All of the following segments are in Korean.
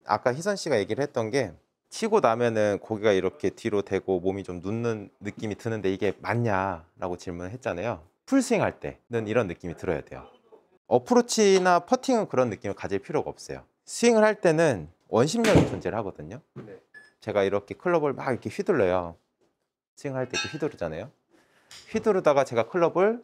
아까 희선 씨가 얘기를 했던 게 치고 나면은 고개가 이렇게 뒤로 대고 몸이 좀 눕는 느낌이 드는데 이게 맞냐라고 질문을 했잖아요. 풀스윙 할 때는 이런 느낌이 들어야 돼요. 어프로치나 퍼팅은 그런 느낌을 가질 필요가 없어요. 스윙을 할 때는 원심력이 존재를 하거든요. 제가 이렇게 클럽을 막 이렇게 휘둘러요. 스윙할 때 이렇게 휘두르잖아요. 휘두르다가 제가 클럽을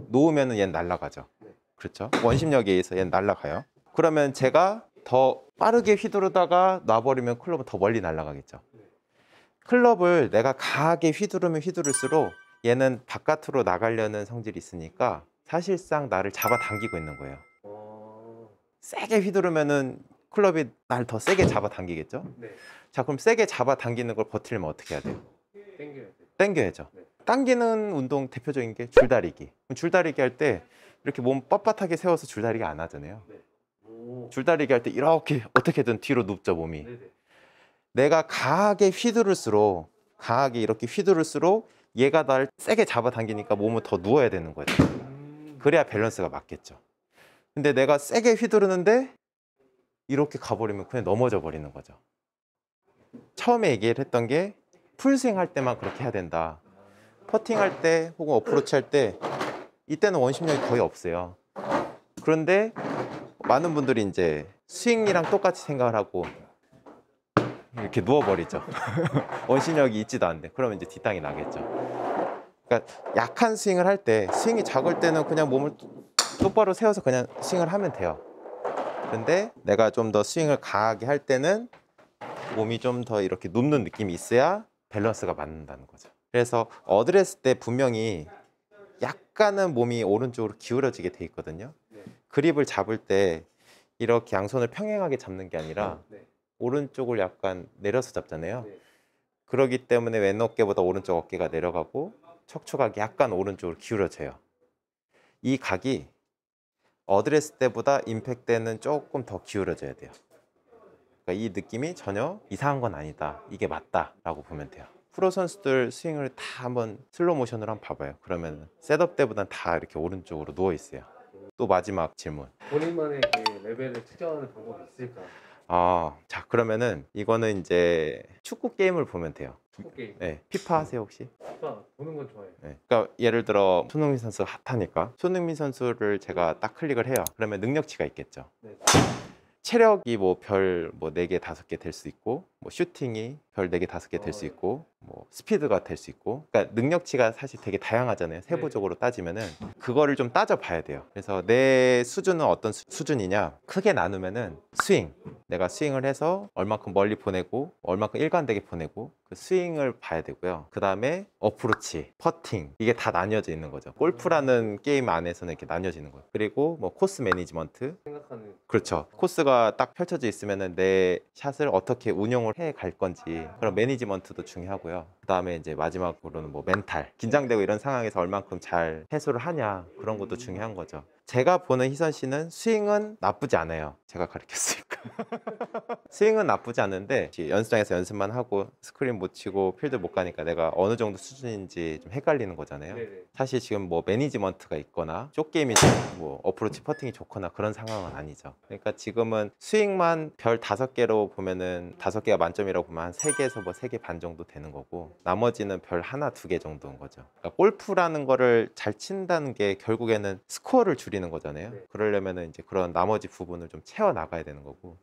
놓으면 얘는 날아가죠. 그렇죠? 원심력에 의해서 얘는 날아가요. 그러면 제가 더 빠르게 휘두르다가 놔버리면 클럽은 더 멀리 날아가겠죠. 클럽을 내가 강하게 휘두르면 휘두를수록 얘는 바깥으로 나가려는 성질이 있으니까 사실상 나를 잡아당기고 있는 거예요. 세게 휘두르면은 클럽이 날 더 세게 잡아당기겠죠? 자, 그럼 세게 잡아당기는 걸 버티려면 어떻게 해야 돼요? 당겨야죠. 당기는 운동 대표적인 게 줄다리기. 줄다리기 할 때 이렇게 몸 뻣뻣하게 세워서 줄다리기 안 하잖아요. 줄다리기 할 때 이렇게 어떻게든 뒤로 눕죠, 몸이. 내가 강하게 휘두를수록, 강하게 이렇게 휘두를수록 얘가 날 세게 잡아당기니까 몸을 더 누워야 되는 거예요. 그래야 밸런스가 맞겠죠. 근데 내가 세게 휘두르는데 이렇게 가버리면 그냥 넘어져 버리는 거죠. 처음에 얘기를 했던 게 풀스윙 할 때만 그렇게 해야 된다. 퍼팅 할 때 혹은 어프로치 할 때 이때는 원심력이 거의 없어요. 그런데 많은 분들이 이제 스윙이랑 똑같이 생각을 하고 이렇게 누워버리죠. 원심력이 있지도 않는데 그러면 이제 뒷땅이 나겠죠. 그러니까 약한 스윙을 할 때, 스윙이 작을 때는 그냥 몸을 똑바로 세워서 그냥 스윙을 하면 돼요. 근데 내가 좀 더 스윙을 강하게 할 때는 몸이 좀 더 이렇게 눕는 느낌이 있어야 밸런스가 맞는다는 거죠. 그래서 어드레스 때 분명히 약간은 몸이 오른쪽으로 기울어지게 돼 있거든요. 그립을 잡을 때 이렇게 양손을 평행하게 잡는 게 아니라 오른쪽을 약간 내려서 잡잖아요. 그러기 때문에 왼 어깨보다 오른쪽 어깨가 내려가고 척추각이 약간 오른쪽으로 기울어져요. 이 각이 어드레스 때보다 임팩트 때는 조금 더 기울어져야 돼요. 그러니까 이 느낌이 전혀 이상한 건 아니다. 이게 맞다라고 보면 돼요. 프로 선수들 스윙을 다 한번 슬로우 모션으로 한번 봐봐요. 그러면 셋업 때보다는 다 이렇게 오른쪽으로 누워 있어요. 또 마지막 질문. 본인만의 그 레벨을 측정하는 방법이 있을까? 자, 그러면은 이거는 이제 축구 게임을 보면 돼요. 축구 게임. 네, 피파 하세요 혹시? 피파 보는 건 좋아해요. 네. 그러니까 예를 들어 손흥민 선수 핫하니까 손흥민 선수를 제가 딱 클릭을 해요. 그러면 능력치가 있겠죠. 체력이 뭐 별 뭐 4개, 5개 될 수 있고, 뭐 슈팅이 별 4개, 5개 될 수 있고, 뭐 스피드가 될 수 있고. 그러니까 능력치가 사실 되게 다양하잖아요. 세부적으로 따지면은 그거를 좀 따져봐야 돼요. 그래서 내 수준은 어떤 수준이냐? 크게 나누면은 스윙. 내가 스윙을 해서 얼마큼 멀리 보내고, 얼마큼 일관되게 보내고, 그 스윙을 봐야 되고요. 그 다음에 어프로치, 퍼팅, 이게 다 나뉘어져 있는 거죠. 골프라는 게임 안에서는 이렇게 나뉘어지는 거예요. 그리고 뭐 코스 매니지먼트, 생각하는. 그렇죠. 코스가 딱 펼쳐져 있으면은 내 샷을 어떻게 운용을 해 갈 건지, 그런 매니지먼트도 중요하고요. 그 다음에 이제 마지막으로는 뭐 멘탈, 긴장되고 이런 상황에서 얼만큼 잘 해소를 하냐, 그런 것도 중요한 거죠. 제가 보는 희선 씨는 스윙은 나쁘지 않아요. 제가 가르쳤으니까. 스윙은 나쁘지 않은데 연습장에서 연습만 하고 스크린 못 치고 필드 못 가니까 내가 어느 정도 수준인지 좀 헷갈리는 거잖아요. 사실 지금 뭐 매니지먼트가 있거나 쇼게임이 뭐 어프로치 퍼팅이 좋거나 그런 상황은 아니죠. 그러니까 지금은 스윙만 별 5개로 보면은 5개가 만점이라고 보면 한 3개에서 뭐 3개 반 정도 되는 거고, 나머지는 별 1, 2개 정도인 거죠. 그러니까 골프라는 거를 잘 친다는 게 결국에는 스코어를 줄이는 거잖아요. 그러려면은 이제 그런 나머지 부분을 좀 채워 나가야 되는 거고,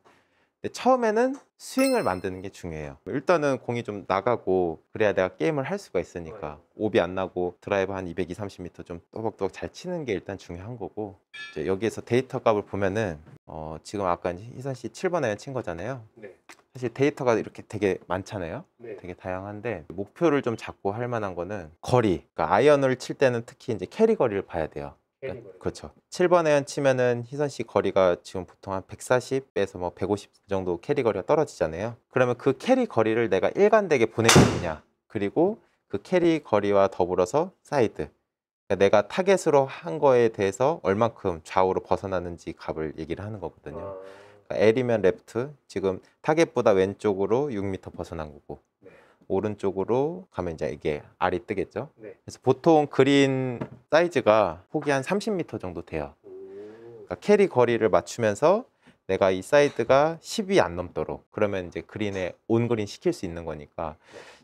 근데 처음에는 스윙을 만드는 게 중요해요. 일단은 공이 좀 나가고 그래야 내가 게임을 할 수가 있으니까, 오비 안 나고 드라이브 한 220, 30m 좀 또박또박 잘 치는 게 일단 중요한 거고, 이제 여기에서 데이터 값을 보면은 지금 아까 희선 씨 7번 아이언 친 거잖아요. 사실 데이터가 이렇게 되게 많잖아요. 되게 다양한데 그러니까 목표를 좀 잡고 할 만한 거는 거리, 그러니까 아이언을 칠 때는 특히 이제 캐리 거리를 봐야 돼요. 그렇죠. 7번 아이언 치면은 희선 씨 거리가 지금 보통 한 140에서 뭐 150 정도 캐리 거리가 떨어지잖아요. 그러면 그 캐리 거리를 내가 일관되게 보내고 있느냐, 그리고 그 캐리 거리와 더불어서 사이드, 그러니까 내가 타겟으로 한 거에 대해서 얼만큼 좌우로 벗어나는지 값을 얘기를 하는 거거든요. 그러니까 L이면 레프트, 지금 타겟보다 왼쪽으로 6m 벗어난 거고, 오른쪽으로 가면 이제 이게 R이 뜨겠죠. 그래서 보통 그린 사이즈가 폭이 한 30m 정도 돼요. 그러니까 캐리 거리를 맞추면서 내가 이 사이드가 10이 안 넘도록, 그러면 이제 그린에 온그린 시킬 수 있는 거니까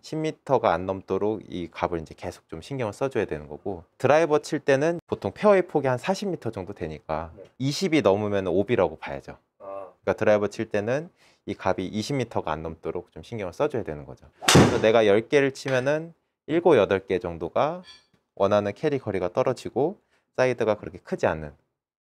10m가 안 넘도록 이 값을 이제 계속 좀 신경을 써줘야 되는 거고, 드라이버 칠 때는 보통 페어웨이 폭이 한 40m 정도 되니까 네. 20이 넘으면 오비라고 봐야죠. 아, 그러니까 드라이버 칠 때는 이 값이 20m가 안 넘도록 좀 신경을 써줘야 되는 거죠. 그래서 내가 10개를 치면은 7, 8개 정도가 원하는 캐리 거리가 떨어지고 사이드가 그렇게 크지 않는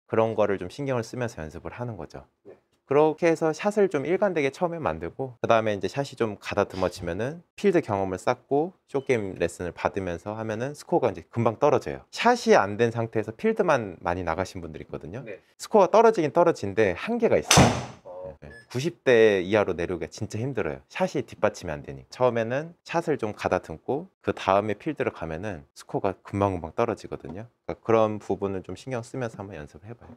그런 거를 좀 신경을 쓰면서 연습을 하는 거죠. 네. 그렇게 해서 샷을 좀 일관되게 처음에 만들고, 그 다음에 이제 샷이 좀 가다듬어지면은 필드 경험을 쌓고 숏게임 레슨을 받으면서 하면은 스코어가 이제 금방 떨어져요. 샷이 안 된 상태에서 필드만 많이 나가신 분들이 있거든요. 네. 스코어가 떨어지긴 떨어진데 한계가 있어요. 어, 90대 이하로 내려오기가 진짜 힘들어요. 샷이 뒷받침이 안 되니까. 처음에는 샷을 좀 가다듬고 그 다음에 필드를 가면은 스코어가 금방금방 떨어지거든요. 그러니까 그런 부분을 좀 신경 쓰면서 한번 연습을 해봐요.